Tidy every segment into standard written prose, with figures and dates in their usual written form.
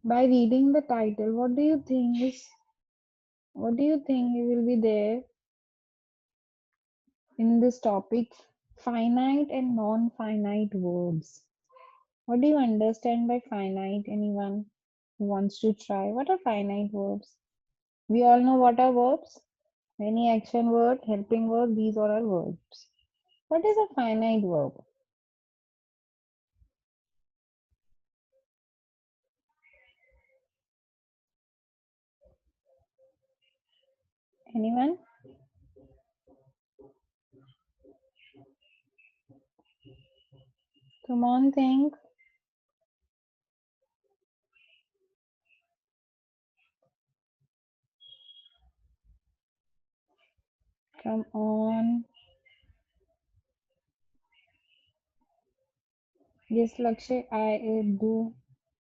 By reading the title, what do you think will be there in this topic? Finite and non-finite verbs. What do you understand by finite? Anyone who wants to try? What are finite verbs? We all know what are verbs. Any action word, helping verb, these all are verbs. What is a finite verb? Anyone? Come on, think. Come on. Yes, Lakshay, I do.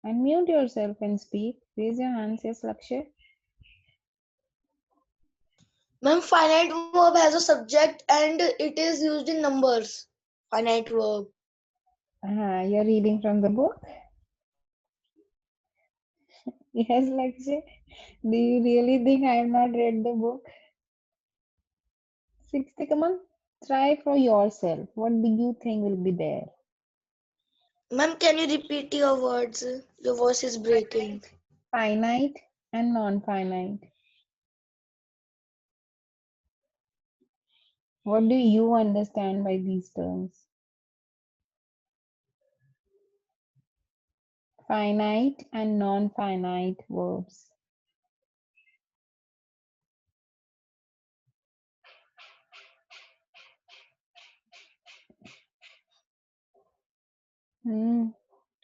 Unmute yourself and speak. Raise your hands. Yes, Lakshay. Ma'am, finite verb has a subject and it is used in numbers. Finite verb. You're reading from the book? Yes, Lakshay. Do you really think I have not read the book? 60, come on. Try for yourself. What do you think will be there? Ma'am, can you repeat your words? Your voice is breaking. Finite and non-finite. What do you understand by these terms? Finite and non-finite verbs.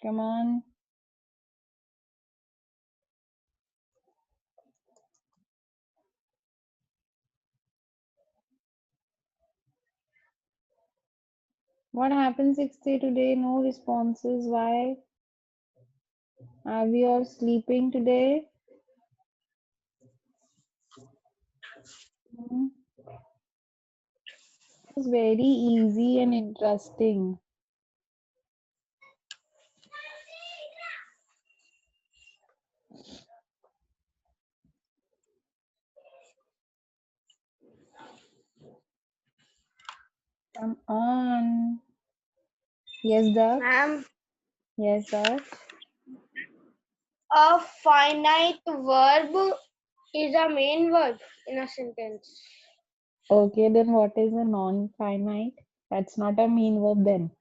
Come on. What happened 60 today? No responses. Why? Are we all sleeping today? Hmm. It's very easy and interesting. Come on. Yes, Daksh. Ma'am, Yes, Daksh. a finite verb is a main verb in a sentence. Okay, then what is a non-finite? That's not a mean verb then.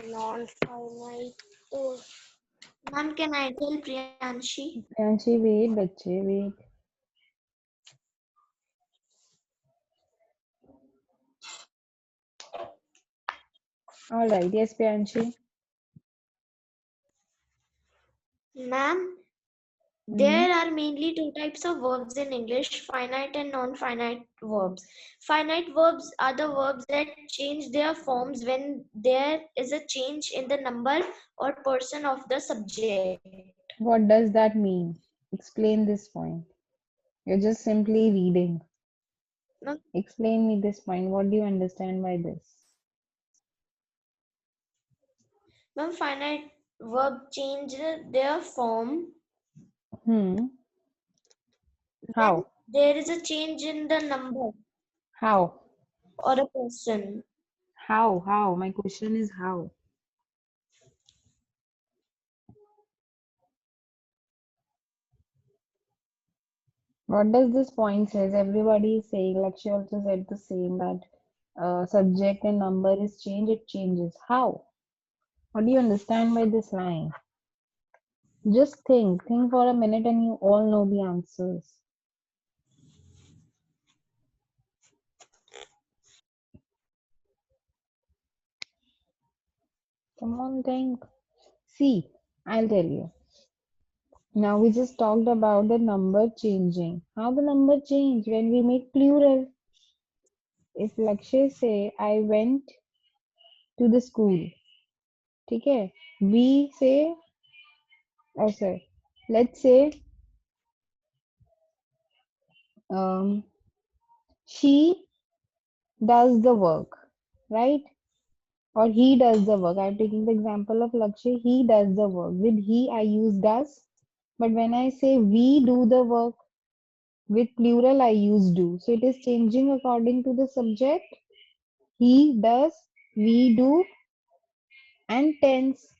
Non-finite. Ma'am, can I tell Priyanshi? Priyanshi, wait, बच्चे, wait. All right, yes, Priyanshi. Ma'am, Hmm. there are mainly two types of verbs in English, finite and non-finite verbs. Finite verbs are the verbs that change their forms when there is a change in the number or person of the subject. What does that mean? Explain this point. You're just simply reading. Now, Explain me this point. What do you understand by this? when finite verb change their form Hmm. when How? there is a change in the number How? or a person. How? How? My question is how? What does this point says? Everybody is saying, like she also said the same, that subject and number is change, it changes. How? What do you understand by this line? Just think for a minute and you all know the answers. Come on, think. See, I'll tell you. Now we just talked about the number changing. How the number change when we make plural. If Lakshay say, I went to the school. Okay? We say, oh sorry, let's say um, she does the work, right? Or he does the work. I'm taking the example of Lakshay. He does the work. With he, I use does. But when I say we do the work, with plural, I use do. So it is changing according to the subject. He does, we do, and tense.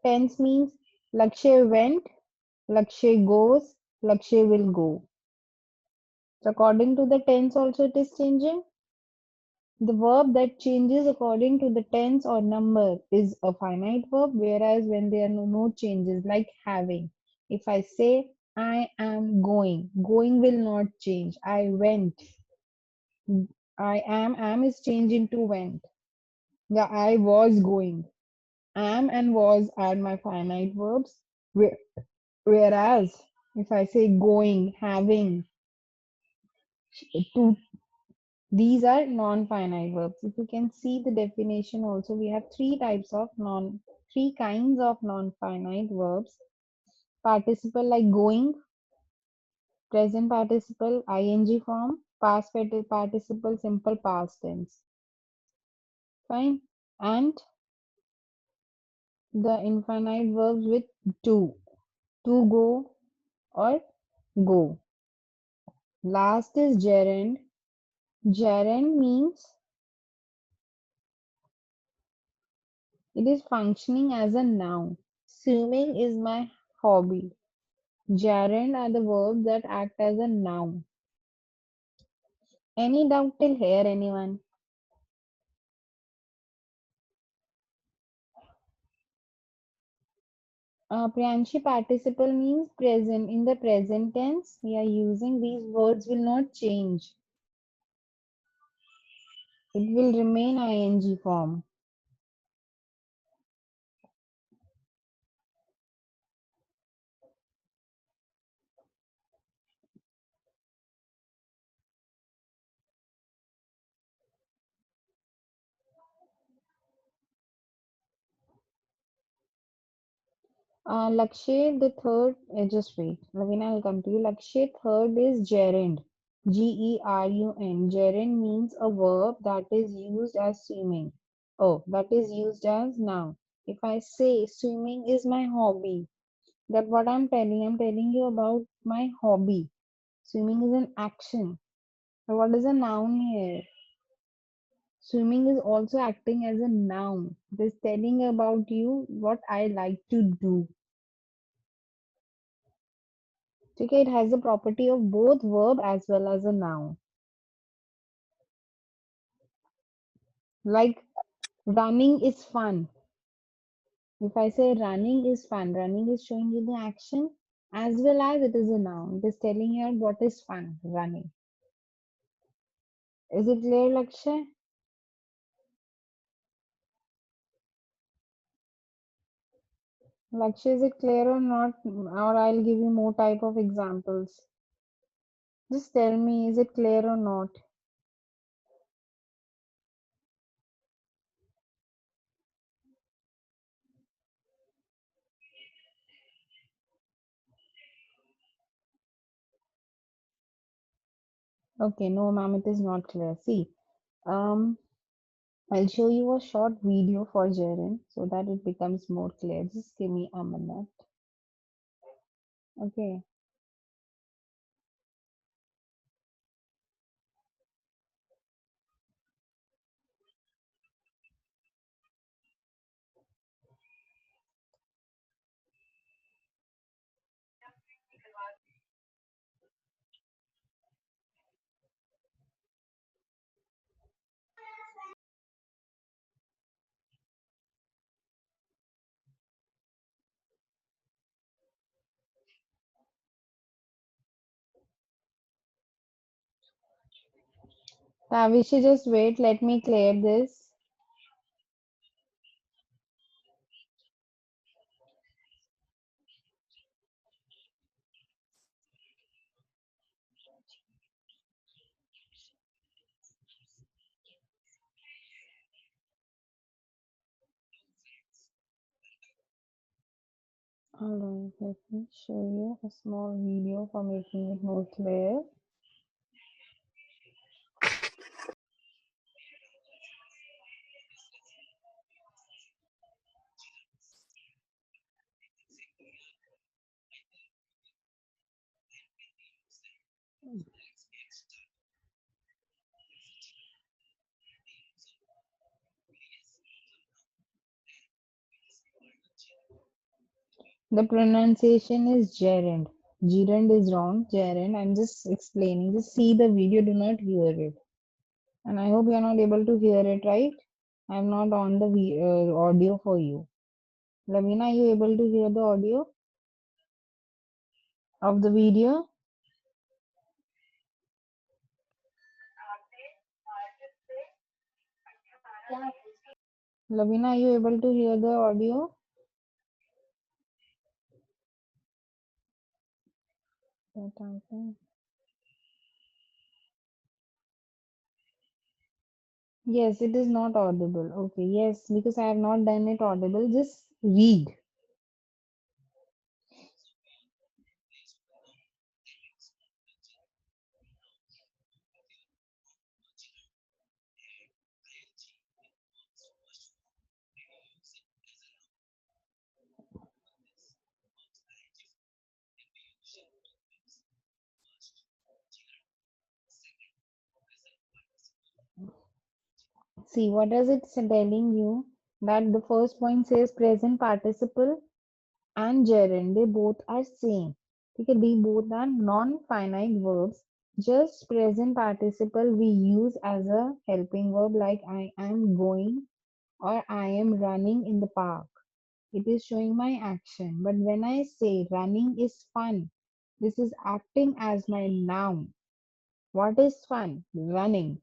Tense means Lakshay went, Lakshay goes, Lakshay will go. So according to the tense also it is changing. The verb that changes according to the tense or number is a finite verb, whereas when there are no changes, like having. If I say I am going, going will not change. I went, am is changed into went. Yeah, I was going. Am and was are my finite verbs. Whereas if I say going, having, to, these are non-finite verbs. If you can see the definition also, we have three kinds of non-finite verbs. Participle like going, present participle, ing form, past participle, simple past tense. Fine. And the infinite verbs with to go or go. Last is gerund. Gerund means it is functioning as a noun. Swimming is my hobby. Gerund are the verbs that act as a noun. Any doubt till here, anyone? Priyanshi, participle means present. In the present tense, we are using these words will not change. It will remain ing form. Lakshay, the third, just wait. Lavina, I'll come to you. Lakshay, third is gerund. Gerun. Gerund means a verb that is used as swimming. Oh, that is used as noun. If I say swimming is my hobby, that what I'm telling you about my hobby. Swimming is an action. So what is a noun here? Swimming is also acting as a noun. It is telling about you what I like to do. Okay, it has the property of both verb as well as a noun. Like running is fun. If I say running is fun, running is showing you the action as well as it is a noun. It is telling you what is fun, running. Is it clear, Lakshay? Lakshay, is it clear or not? Or I'll give you more type of examples. Just tell me, is it clear or not? Okay, no, ma'am, it is not clear. See, um, I'll show you a short video for Jaren so that it becomes more clear. Just give me a minute. Okay. Tavishi, just wait. Let me clear this. Alright, let me show you a small video for making it more clear. The pronunciation is gerund. Gerund is wrong. Gerund. I'm just explaining. Just see the video. Do not hear it. And I hope you are not able to hear it, right? I'm not on the audio for you. Lavina, are you able to hear the audio of the video? Lavina, are you able to hear the audio? Yes, it is not audible. Okay, yes, because I have not done it audible. Just read. See, what is it telling you? That the first point says present participle and gerund, they both are same. Okay, they both are non-finite verbs. Just present participle we use as a helping verb like I am going or I am running in the park. It is showing my action. But when I say running is fun, this is acting as my noun. What is fun? Running.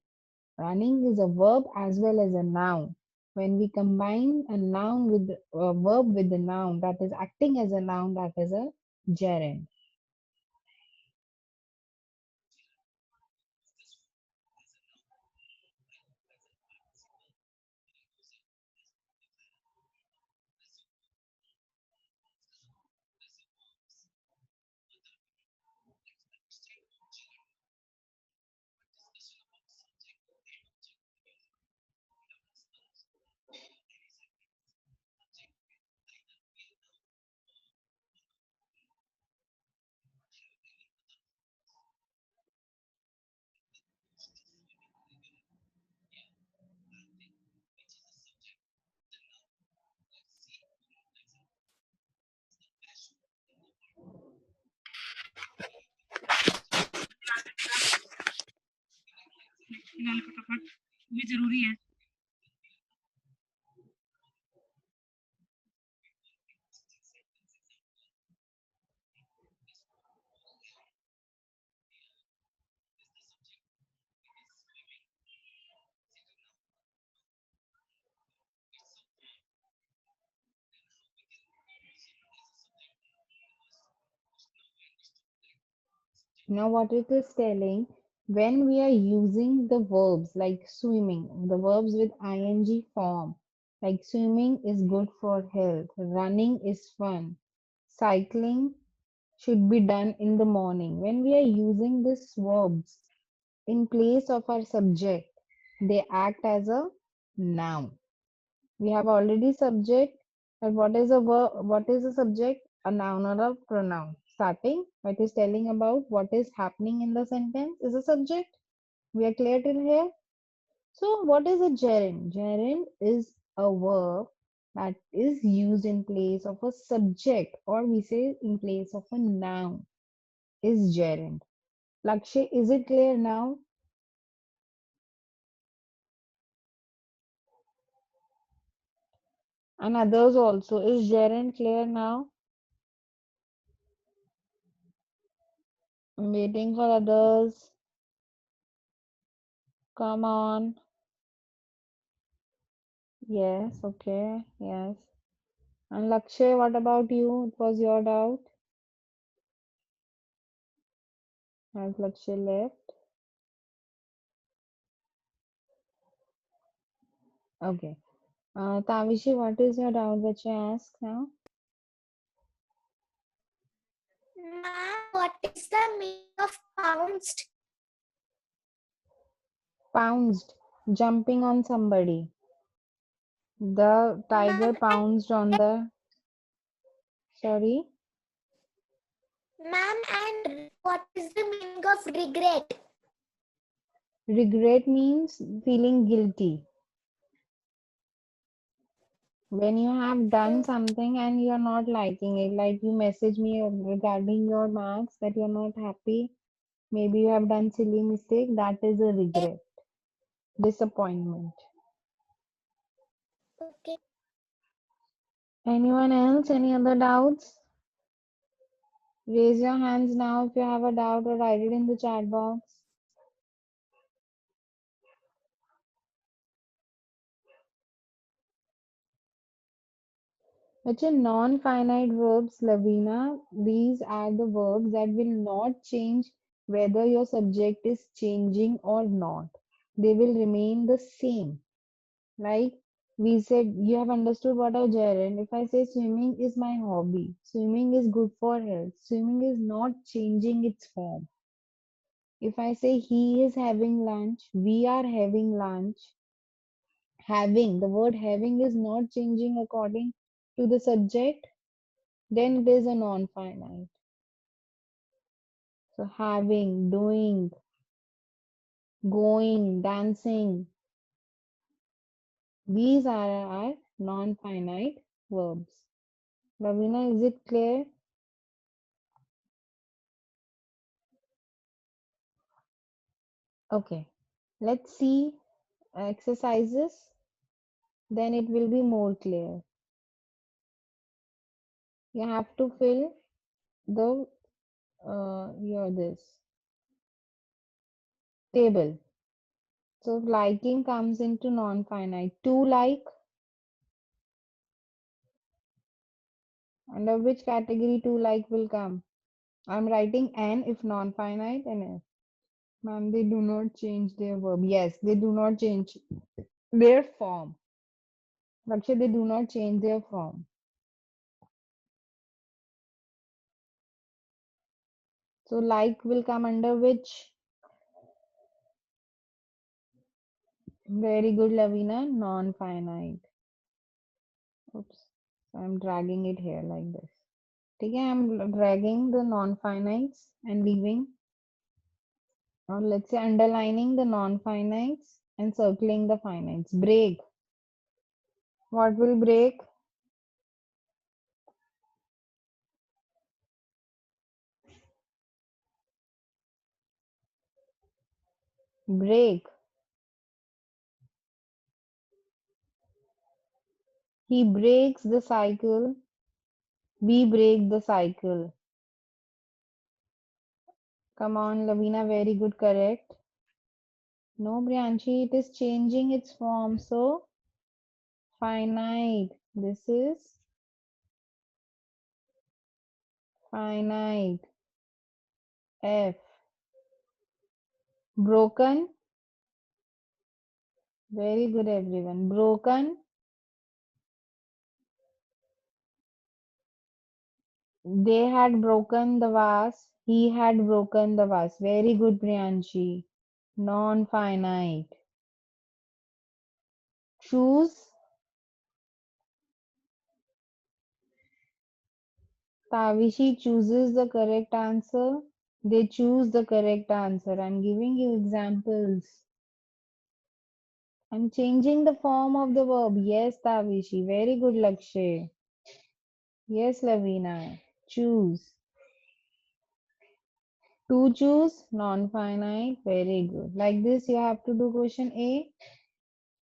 Running is a verb as well as a noun. When we combine a noun with a verb with the noun that is acting as a noun, that is a gerund. Now, what it is telling, when we are using the verbs like swimming, the verbs with ing form, like swimming is good for health, running is fun, cycling should be done in the morning. When we are using these verbs in place of our subject, they act as a noun. We have already subject, and what is a verb, what is a subject? A noun or a pronoun. Starting, it is telling about what is happening in the sentence is a subject. We are clear till here? So what is a gerund? Gerund is a verb that is used in place of a subject, or we say in place of a noun is gerund. Lakshay, is it clear now? And others also. Is gerund clear now? I'm waiting for others. Come on. Yes, okay, yes. And Lakshay, what about you? It was your doubt. Has Lakshay left? Okay. Tavishi, what is your doubt that you ask now? Ma'am, what is the meaning of pounced? Pounced, jumping on somebody. The tiger Ma'am, pounced on the. Sorry. ma'am, and what is the meaning of regret? Regret means feeling guilty. When you have done something and you're not liking it, like you message me regarding your marks that you're not happy, maybe you have done silly mistake, that is a regret, disappointment. Okay. Anyone else? Any other doubts? Raise your hands now if you have a doubt or write it in the chat box. Which are non-finite verbs, Lavina. These are the verbs that will not change whether your subject is changing or not. They will remain the same. Like we said, you have understood what I gerund. If I say swimming is my hobby, swimming is good for health, swimming is not changing its form. If I say he is having lunch, we are having lunch, having, the word having is not changing according to the subject, then it is a non-finite. So having, doing, going, dancing, these are our non-finite verbs. Ravina, is it clear? Okay. Let's see exercises, then it will be more clear. You have to fill the your this table. So liking comes into non-finite. To like, under which category to like will come? I'm writing N if non-finite and S. Ma'am, they do not change their verb. Yes, they do not change their form. Lakshay, they do not change their form. So like will come under which? Very good, Lavina. Non-finite. Oops. So I'm dragging it here like this. Okay, I'm dragging the non-finites and leaving, or let's say underlining the non-finites and circling the finites. Break. What will break? Break. He breaks the cycle. We break the cycle. Come on, Lavina, very good, correct. No, Brianchi, it is changing its form. So, finite. This is finite. F. Broken. Very good, everyone. Broken. They had broken the vase. He had broken the vase. Very good, Brianchi. Non-finite. Choose. Tavishi chooses the correct answer. They choose the correct answer. I'm giving you examples. I'm changing the form of the verb. Yes, Tavishi. Very good, Lakshay. Yes, Lavina. Choose. To choose, non-finite. Very good. Like this, you have to do question A.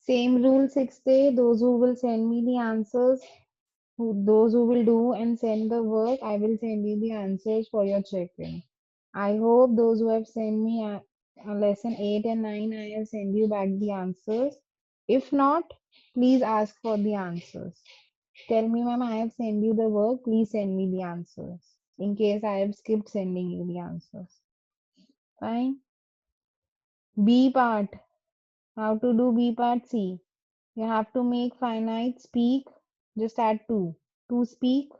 Same rule 6th day. Those who will send me the answers, those who will do and send the work, I will send you the answers for your checking. I hope those who have sent me a lesson 8 and 9, I have sent you back the answers. If not, please ask for the answers. Tell me, ma'am, I have sent you the work. Please send me the answers. In case I have skipped sending you the answers. Fine. B part. How to do B part C? You have to make finite speak. Just add to. To speak,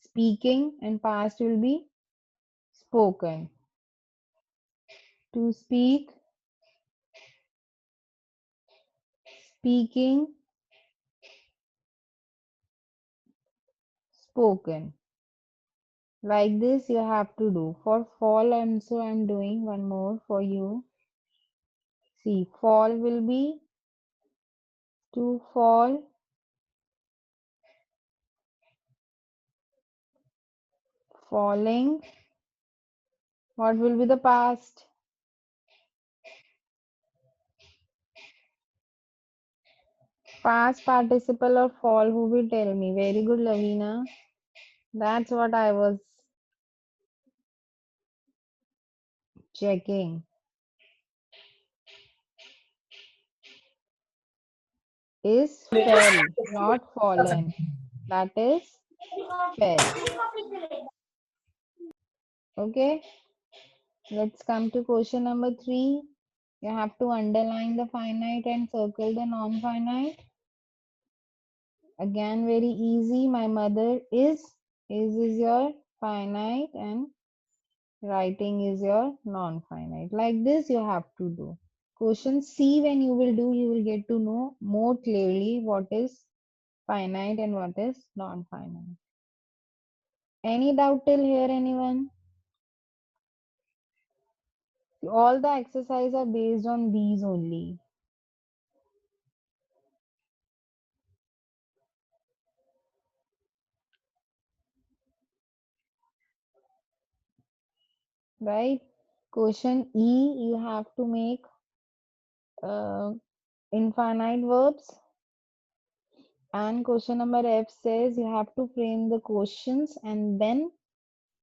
speaking, and past will be spoken. To speak, speaking, spoken. Like this you have to do. For fall also I'm doing one more for you. See, fall will be to fall, Falling. What will be the past? Past participle or fall. Who will tell me? Very good, Lavina. That's what I was checking. Is fell, not fallen. That is fell. Okay. Let's come to question number 3. You have to underline the finite and circle the non-finite. Again, very easy. My mother is your finite and writing is your non-finite. Like this you have to do. Question C, when you will do, you will get to know more clearly what is finite and what is non-finite. Any doubt till here, anyone? All the exercise are based on these only, right? Question E, you have to make uh, infinite verbs. And question number F says you have to frame the questions and then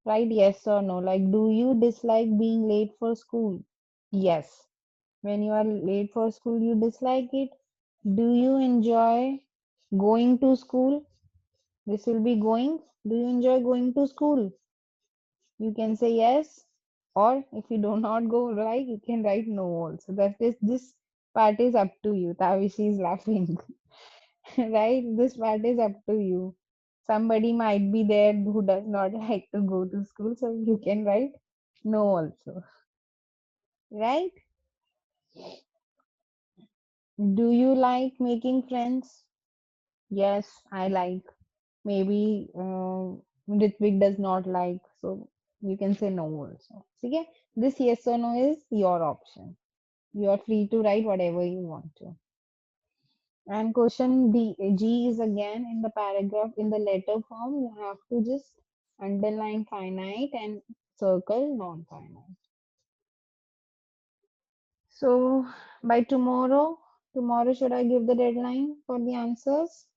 write yes or no. Like, do you dislike being late for school? Yes. When you are late for school, you dislike it. Do you enjoy going to school? This will be going. Do you enjoy going to school? You can say yes. Or if you do not go right, you can write no also. That is, this part is up to you. Tavishi is laughing. Right? This part is up to you. Somebody might be there who does not like to go to school, so you can write no also. Right? Do you like making friends? Yes, I like. Maybe Ritvik does not like, so you can say no also. Okay? This yes or no is your option. You are free to write whatever you want to. And question G is again in the paragraph in the letter form. You have to just underline finite and circle non-finite. So by tomorrow should I give the deadline for the answers?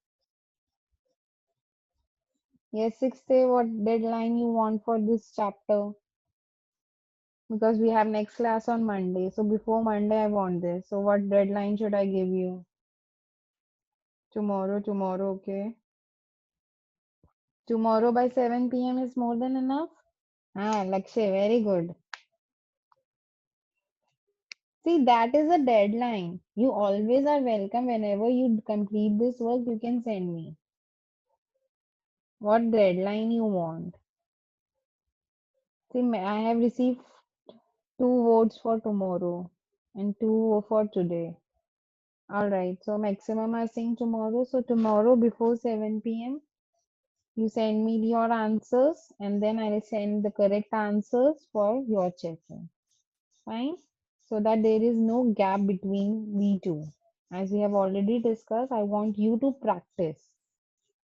Yes, 6th day, what deadline you want for this chapter? Because we have next class on Monday. So before Monday, I want this. So what deadline should I give you? Tomorrow, okay. Tomorrow by 7 p.m. is more than enough? Ah, Lakshay, very good. See, that is a deadline. You always are welcome. Whenever you complete this work, you can send me. What deadline you want? See, I have received 2 votes for tomorrow and 2 for today. All right, so maximum are saying tomorrow. So tomorrow before 7 p.m., you send me your answers and then I will send the correct answers for your checking. Fine? So that there is no gap between we two. As we have already discussed, I want you to practice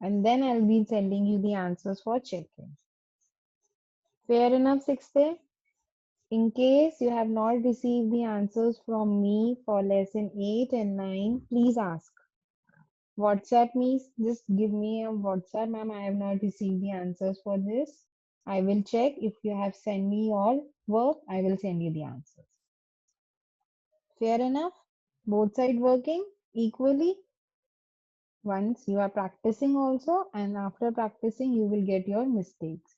and then I'll be sending you the answers for checking. Fair enough, 6th day? In case you have not received the answers from me for lesson 8 and 9, please ask. WhatsApp me, just give me a WhatsApp, ma'am. I have not received the answers for this. I will check. If you have sent me your work, I will send you the answers. Fair enough? Both side working equally. Once you are practicing also, and after practicing, you will get your mistakes.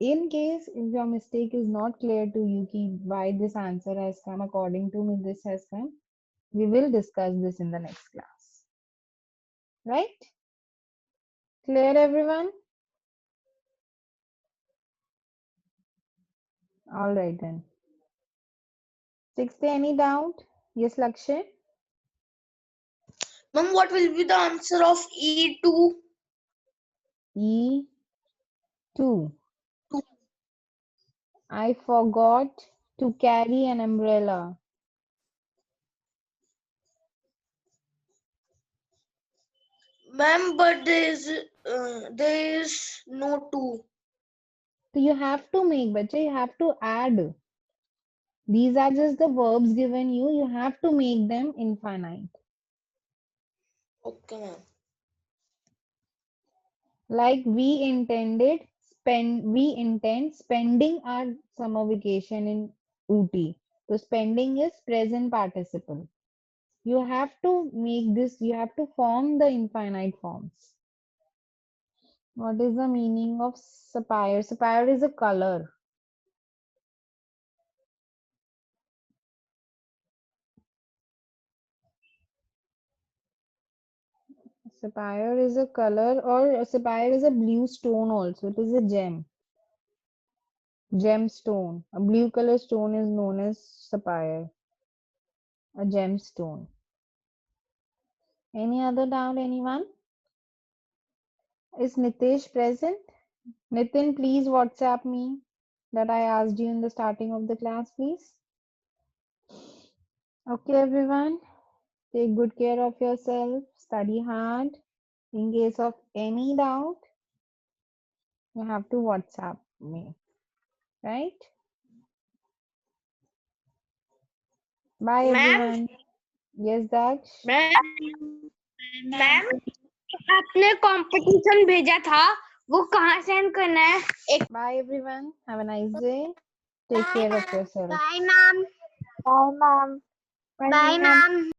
In case if your mistake is not clear to you, why this answer has come, according to me, this has come, we will discuss this in the next class. Right? Clear, everyone? All right then. 6th day, any doubt? Yes, Lakshay? Ma'am, what will be the answer of E2? E2. I forgot to carry an umbrella. Ma'am, but there is no two. So you have to make, bacha, you have to add. These are just the verbs given you. You have to make them infinite. Okay, ma'am. Like we intend spending our summer vacation in Ooty. So spending is present participle. You have to make this, you have to form the infinite forms. What is the meaning of sapphire? Sapphire is a color. Sapphire is a color, or sapphire is a blue stone also. It is a gem. Gemstone. A blue color stone is known as sapphire, a gemstone. Any other doubt, anyone? Is Nitesh present? Nitin, please WhatsApp me that I asked you in the starting of the class, please. Okay, everyone. Take good care of yourself. Study hard. In case of any doubt, you have to WhatsApp me. Right? Bye, Ma'am, everyone. Yes, Daksh. Ma'am आपने competition भेजा था वो कहाँ send करना है एक Bye, everyone. Have a nice day. Take care of yourself. Bye ma'am Bye, ma'am. Bye ma'am